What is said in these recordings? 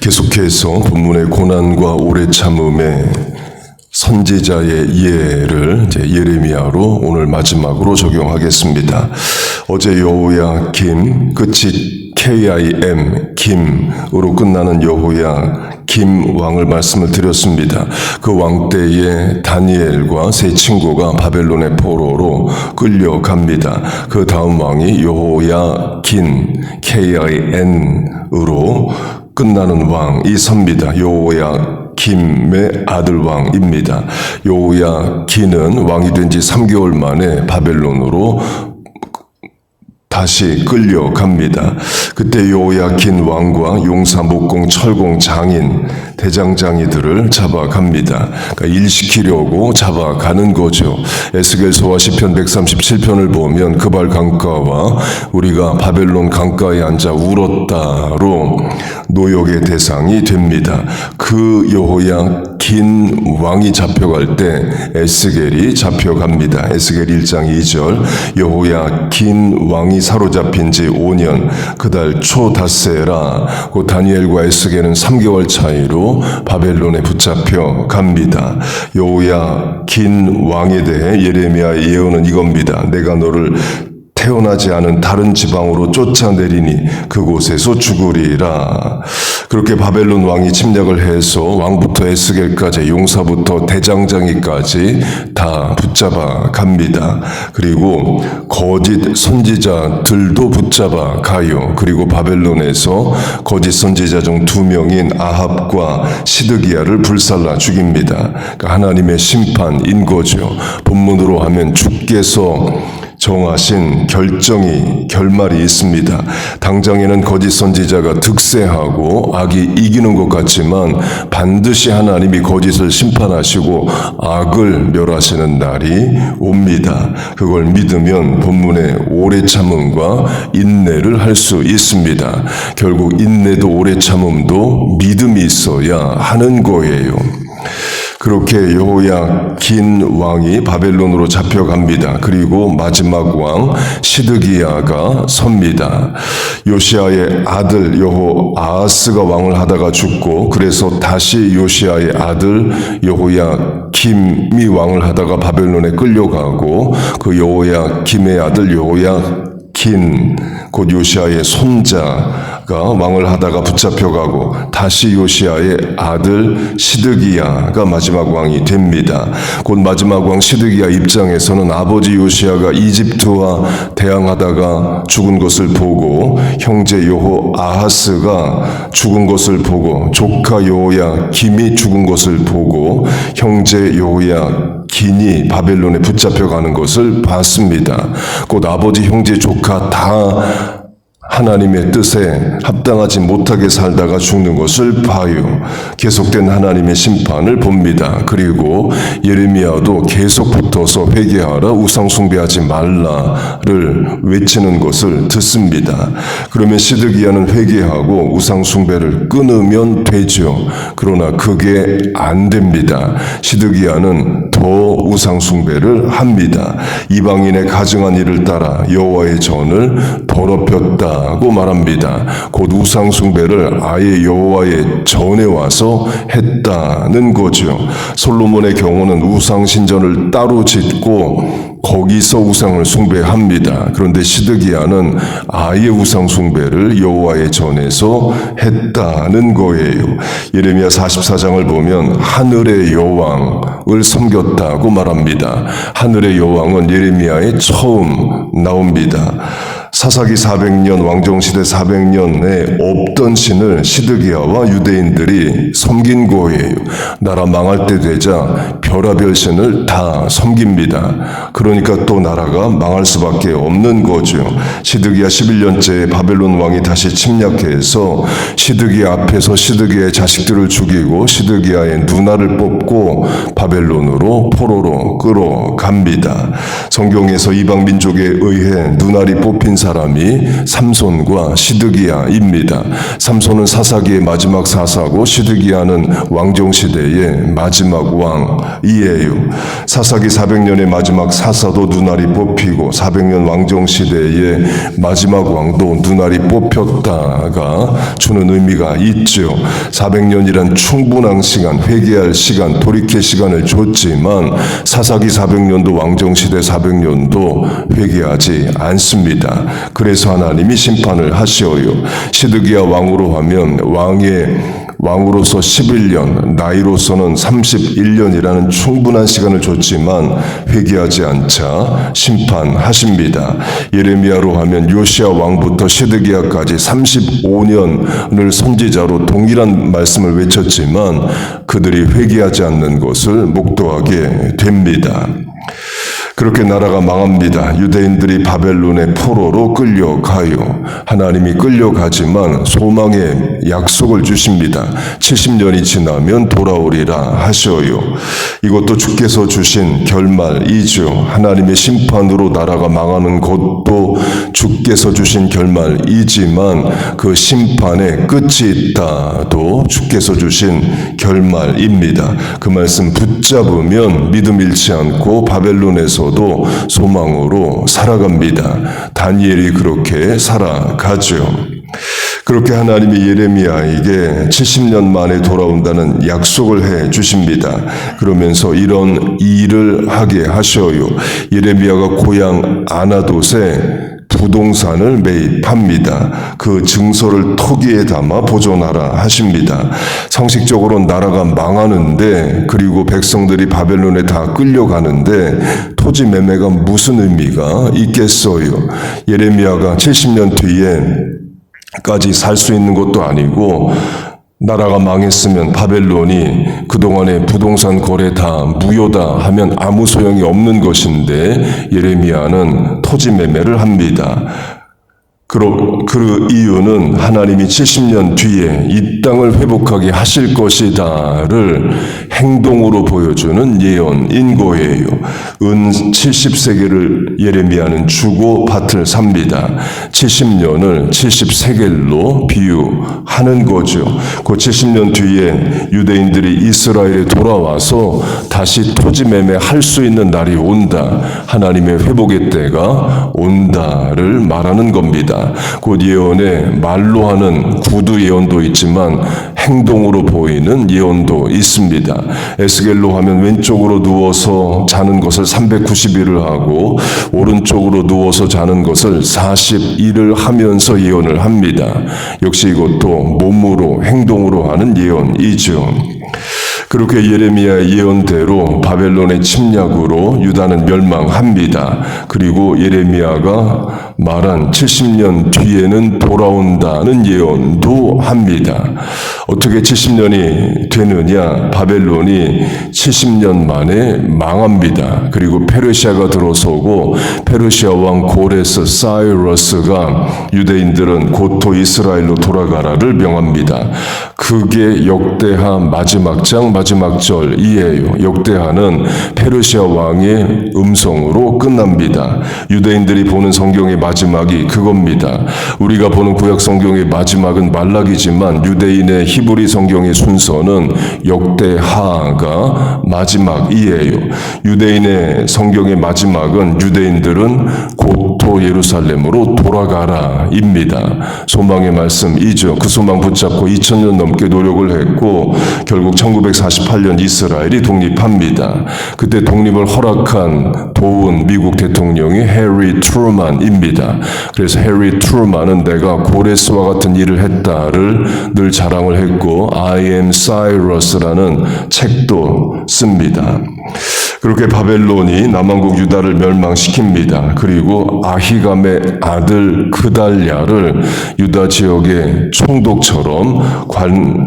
계속해서 본문의 고난과 오래 참음의 선지자의 예를 예레미야로 오늘 마지막으로 적용하겠습니다. 어제 여호야김 끝이 KIM 김으로 끝나는 여호야김 왕을 말씀을 드렸습니다. 그 왕 때에 다니엘과 세 친구가 바벨론의 포로로 끌려갑니다. 그 다음 왕이 여호야긴 KIN으로 끝나는 왕이 섭니다. 여호야김의 아들 왕입니다. 여호야긴은 왕이 된 지 3개월 만에 바벨론으로 다시 끌려갑니다. 그때 여호야긴 왕과 용사, 목공, 철공, 장인, 대장장이들을 잡아갑니다. 그러니까 일시키려고 잡아가는 거죠. 에스겔서와 시편 137편을 보면 그발 강가와 우리가 바벨론 강가에 앉아 울었다로 노역의 대상이 됩니다. 그 여호야긴 왕이 잡혀갈 때 에스겔이 잡혀갑니다. 에스겔 1장 2절 여호야긴 왕이 사로잡힌 지 5년 그달 초 닷새라 곧 다니엘과 에스겔은 3개월 차이로 바벨론에 붙잡혀 갑니다. 여호야긴 왕에 대해 예레미야의 예언은 이겁니다. 내가 너를 태어나지 않은 다른 지방으로 쫓아내리니 그곳에서 죽으리라. 그렇게 바벨론 왕이 침략을 해서 왕부터 에스겔까지 용사부터 대장장이까지 다 붙잡아 갑니다. 그리고 거짓 선지자들도 붙잡아 가요. 그리고 바벨론에서 거짓 선지자 중 2명인 아합과 시드기야를 불살라 죽입니다. 그러니까 하나님의 심판인 거죠. 본문으로 하면 주께서 정하신 결말이 있습니다. 당장에는 거짓 선지자가 득세하고 악이 이기는 것 같지만 반드시 하나님이 거짓을 심판하시고 악을 멸하시는 날이 옵니다. 그걸 믿으면 본문의 오래 참음과 인내를 할 수 있습니다. 결국 인내도 오래 참음도 믿음이 있어야 하는 거예요. 그렇게 여호야긴 왕이 바벨론으로 잡혀갑니다. 그리고 마지막 왕 시드기야가 섭니다. 요시야의 아들 여호아하스가 왕을 하다가 죽고 그래서 다시 요시야의 아들 여호야김이 왕을 하다가 바벨론에 끌려가고 그 여호야김의 아들 여호야긴 곧 요시야의 손자가 왕을 하다가 붙잡혀가고 다시 요시야의 아들 시드기야가 마지막 왕이 됩니다. 곧 마지막 왕 시드기야 입장에서는 아버지 요시야가 이집트와 대항하다가 죽은 것을 보고 형제 여호아하스가 죽은 것을 보고 조카 여호야김이 죽은 것을 보고 형제 여호야긴이 바벨론에 붙잡혀가는 것을 봤습니다. 곧 아버지 형제 조카 다 하나님의 뜻에 합당하지 못하게 살다가 죽는 것을 봐요. 계속된 하나님의 심판을 봅니다. 그리고 예레미야도 계속 붙어서 회개하라, 우상 숭배하지 말라를 외치는 것을 듣습니다. 그러면 시드기야는 회개하고 우상 숭배를 끊으면 되죠. 그러나 그게 안 됩니다. 시드기야는 더 우상 숭배를 합니다. 이방인의 가증한 일을 따라 여호와의 전을 더럽혔다 고 말합니다. 곧 우상 숭배를 아예 여호와의 전에 와서 했다는 거죠. 솔로몬의 경우는 우상 신전을 따로 짓고 거기서 우상을 숭배합니다. 그런데 시드기야는 아예 우상 숭배를 여호와의 전에서 했다는 거예요. 예레미야 44장을 보면 하늘의 여왕을 섬겼다고 말합니다. 하늘의 여왕은 예레미야에 처음 나옵니다. 사사기 400년, 왕정시대 400년에 없던 신을 시드기야와 유대인들이 섬긴 거예요. 나라 망할 때 되자 별하별 신을 다 섬깁니다. 그러니까 또 나라가 망할 수밖에 없는 거죠. 시드기야 11년째에 바벨론 왕이 다시 침략해서 시드기야 앞에서 시드기야의 자식들을 죽이고 시드기야의 누나를 뽑고 바벨론으로 포로로 끌어갑니다. 성경에서 이방 민족에 의해 누나리 뽑힌 사람 사람이 삼손과 시드기야입니다. 삼손은 사사기의 마지막 사사고 시드기야는 왕정시대의 마지막 왕이에요. 사사기 400년의 마지막 사사도 눈알이 뽑히고 400년 왕정시대의 마지막 왕도 눈알이 뽑혔다가 주는 의미가 있죠. 400년이란 충분한 시간, 회개할 시간, 돌이킬 시간을 줬지만 사사기 400년도 왕정시대 400년도 회개하지 않습니다. 그래서 하나님이 심판을 하셔요. 시드기야 왕으로 하면 왕으로서 11년, 나이로서는 31년이라는 충분한 시간을 줬지만 회개하지 않자 심판하십니다. 예레미야로 하면 요시야 왕부터 시드기야까지 35년을 선지자로 동일한 말씀을 외쳤지만 그들이 회개하지 않는 것을 목도하게 됩니다. 그렇게 나라가 망합니다. 유대인들이 바벨론의 포로로 끌려가요. 하나님이 끌려가지만 소망의 약속을 주십니다. 70년이 지나면 돌아오리라 하셔요. 이것도 주께서 주신 결말이죠. 하나님의 심판으로 나라가 망하는 것도 주께서 주신 결말이지만 그 심판에 끝이 있다도 주께서 주신 결말입니다. 그 말씀 붙잡으면 믿음 잃지 않고 바벨론에서도 소망으로 살아갑니다. 다니엘이 그렇게 살아가죠. 그렇게 하나님이 예레미야에게 70년 만에 돌아온다는 약속을 해 주십니다. 그러면서 이런 일을 하게 하셔요. 예레미야가 고향 아나돗에 부동산을 매입합니다. 그 증서를 토기에 담아 보존하라 하십니다. 상식적으로 나라가 망하는데 그리고 백성들이 바벨론에 다 끌려가는데 토지 매매가 무슨 의미가 있겠어요. 예레미야가 70년 뒤에까지 살 수 있는 것도 아니고 나라가 망했으면 바벨론이 그동안의 부동산 거래 다 무효다 하면 아무 소용이 없는 것인데 예레미야는 토지 매매를 합니다. 그 이유는 하나님이 70년 뒤에 이 땅을 회복하게 하실 것이다를 행동으로 보여주는 예언인 거예요. 은 70세겔을 예레미야는 주고 밭을 삽니다. 70년을 70세겔로 비유하는 거죠. 그 70년 뒤에 유대인들이 이스라엘에 돌아와서 다시 토지 매매할 수 있는 날이 온다. 하나님의 회복의 때가 온다를 말하는 겁니다. 곧 예언에 말로 하는 구두 예언도 있지만 행동으로 보이는 예언도 있습니다. 에스겔로 하면 왼쪽으로 누워서 자는 것을 390일을 하고 오른쪽으로 누워서 자는 것을 40일을 하면서 예언을 합니다. 역시 이것도 몸으로 행동으로 하는 예언이죠. 그렇게 예레미야의 예언대로 바벨론의 침략으로 유다는 멸망합니다. 그리고 예레미야가 말한 70년 뒤에는 돌아온다는 예언도 합니다. 어떻게 70년이 되느냐? 바벨론이 70년 만에 망합니다. 그리고 페르시아가 들어서고 페르시아 왕 고레스 사이러스가 유대인들은 고토 이스라엘로 돌아가라를 명합니다. 그게 역대하 마지막 장 마지막 절이에요. 역대하는 페르시아 왕의 음성으로 끝납니다. 유대인들이 보는 성경의 마지막이 그겁니다. 우리가 보는 구약 성경의 마지막은 말라기지만 유대인의 히브리 성경의 순서는 역대하가 마지막이에요. 유대인의 성경의 마지막은 유대인들은 고토 예루살렘으로 돌아가라입니다. 소망의 말씀이죠. 그 소망 붙잡고 2000년 넘게 노력을 했고 결국 1948년 이스라엘이 독립합니다. 그때 독립을 허락한 도운 미국 대통령이 해리 트루만입니다. 그래서 해리 트루만은 내가 고레스와 같은 일을 했다를 늘 자랑을 했고 I am Cyrus라는 책도 씁니다. 그렇게 바벨론이 남왕국 유다를 멸망시킵니다. 그리고 아히감의 아들 그달랴를 유다 지역의 총독처럼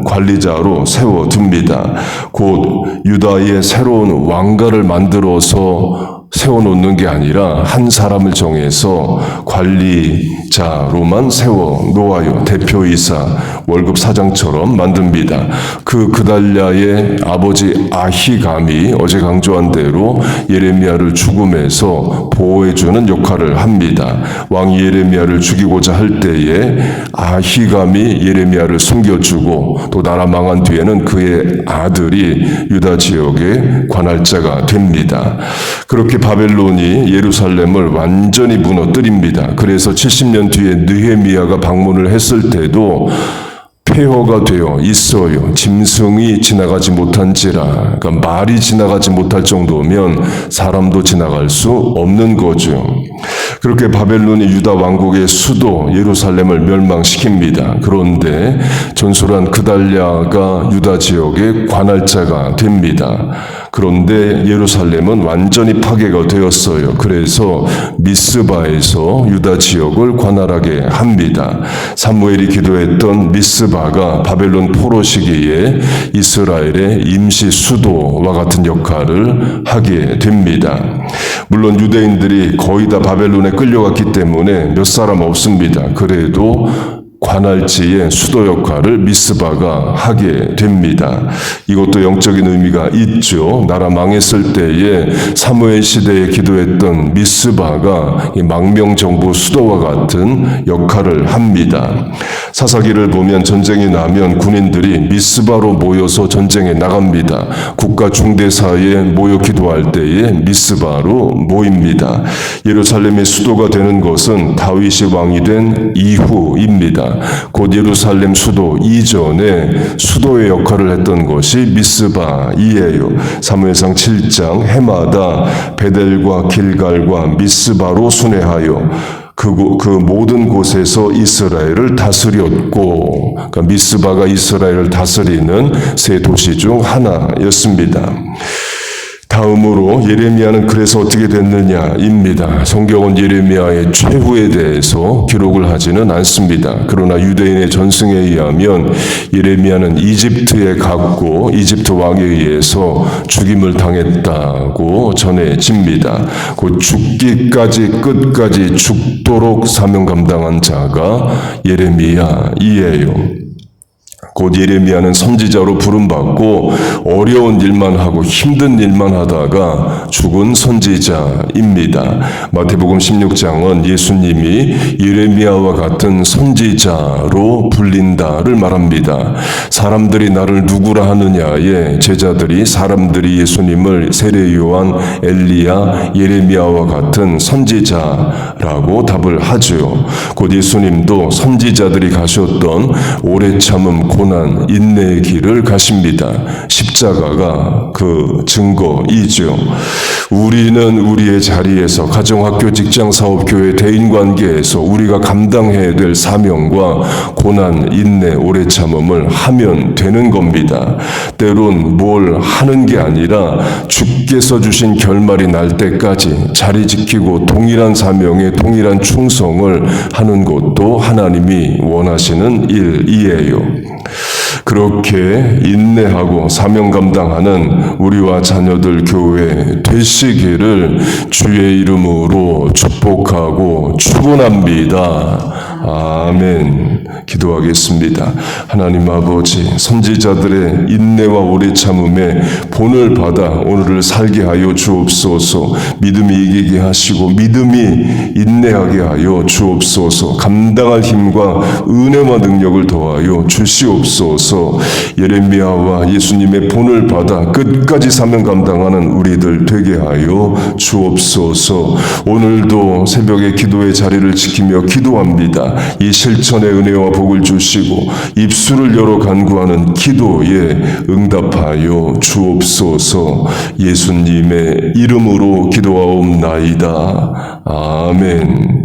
관리자로 세워둡니다. 곧 유다의 새로운 왕가를 만들어서 세워놓는 게 아니라 한 사람을 정해서 관리자로만 세워놓아요. 대표이사, 월급 사장처럼 만듭니다. 그 그달랴의 아버지 아히감이 어제 강조한 대로 예레미야를 죽음에서 보호해주는 역할을 합니다. 왕이 예레미야를 죽이고자 할 때에 아히감이 예레미야를 숨겨주고 또 나라 망한 뒤에는 그의 아들이 유다 지역의 관할자가 됩니다. 그렇게 바벨론이 예루살렘을 완전히 무너뜨립니다. 그래서 70년 뒤에 느헤미야가 방문을 했을 때도 폐허가 되어 있어요. 짐승이 지나가지 못한지라. 그러니까 말이 지나가지 못할 정도면 사람도 지나갈 수 없는 거죠. 그렇게 바벨론이 유다 왕국의 수도 예루살렘을 멸망시킵니다. 그런데 전설한 그달랴가 유다 지역의 관할자가 됩니다. 그런데 예루살렘은 완전히 파괴가 되었어요. 그래서 미스바에서 유다 지역을 관할하게 합니다. 사무엘이 기도했던 미스바가 바벨론 포로 시기에 이스라엘의 임시 수도와 같은 역할을 하게 됩니다. 물론 유대인들이 거의 다 바벨론에 끌려갔기 때문에 몇 사람 없습니다. 그래도 관할지의 수도 역할을 미스바가 하게 됩니다. 이것도 영적인 의미가 있죠. 나라 망했을 때에 사무엘 시대에 기도했던 미스바가 망명정부 수도와 같은 역할을 합니다. 사사기를 보면 전쟁이 나면 군인들이 미스바로 모여서 전쟁에 나갑니다. 국가 중대사에 모여 기도할 때에 미스바로 모입니다. 예루살렘의 수도가 되는 것은 다윗이 왕이 된 이후입니다. 곧 예루살렘 수도 이전에 수도의 역할을 했던 것이 미스바이에요. 사무엘상 7장 해마다 베델과 길갈과 미스바로 순회하여 그 모든 곳에서 이스라엘을 다스렸고, 그러니까 미스바가 이스라엘을 다스리는 세 도시 중 하나였습니다. 다음으로 예레미야는 그래서 어떻게 됐느냐입니다. 성경은 예레미야의 최후에 대해서 기록을 하지는 않습니다. 그러나 유대인의 전승에 의하면 예레미야는 이집트에 갔고 이집트 왕에 의해서 죽임을 당했다고 전해집니다. 곧 죽기까지 끝까지 죽도록 사명 감당한 자가 예레미야이에요. 곧 예레미야는 선지자로 부름받고 어려운 일만 하고 힘든 일만 하다가 죽은 선지자입니다. 마태복음 16장은 예수님이 예레미야와 같은 선지자로 불린다를 말합니다. 사람들이 나를 누구라 하느냐에 제자들이 사람들이 예수님을 세례 요한, 엘리야, 예레미야와 같은 선지자라고 답을 하죠. 곧 예수님도 선지자들이 가셨던 오래 참음 고난, 인내의 길을 가십니다. 십자가가 그 증거이죠. 우리는 우리의 자리에서 가정, 학교, 직장, 사업, 교회, 대인관계에서 우리가 감당해야 될 사명과 고난, 인내, 오래 참음을 하면 되는 겁니다. 때론 뭘 하는 게 아니라 주께서 주신 결말이 날 때까지 자리 지키고 동일한 사명에 동일한 충성을 하는 것도 하나님이 원하시는 일이에요. 그렇게 인내하고 사명 감당하는 우리와 자녀들 교회 되시기를 주의 이름으로 축복하고 축원합니다. 아멘. 기도하겠습니다. 하나님 아버지, 선지자들의 인내와 오래 참음에 본을 받아 오늘을 살게 하여 주옵소서. 믿음이 이기게 하시고 믿음이 인내하게 하여 주옵소서. 감당할 힘과 은혜와 능력을 더하여 주시옵소서. 예레미야와 예수님의 본을 받아 끝까지 사명 감당하는 우리들 되게 하여 주옵소서. 오늘도 새벽에 기도의 자리를 지키며 기도합니다. 이 실천의 은혜와 복을 주시고 입술을 열어 간구하는 기도에 응답하여 주옵소서. 예수님의 이름으로 기도하옵나이다. 아멘.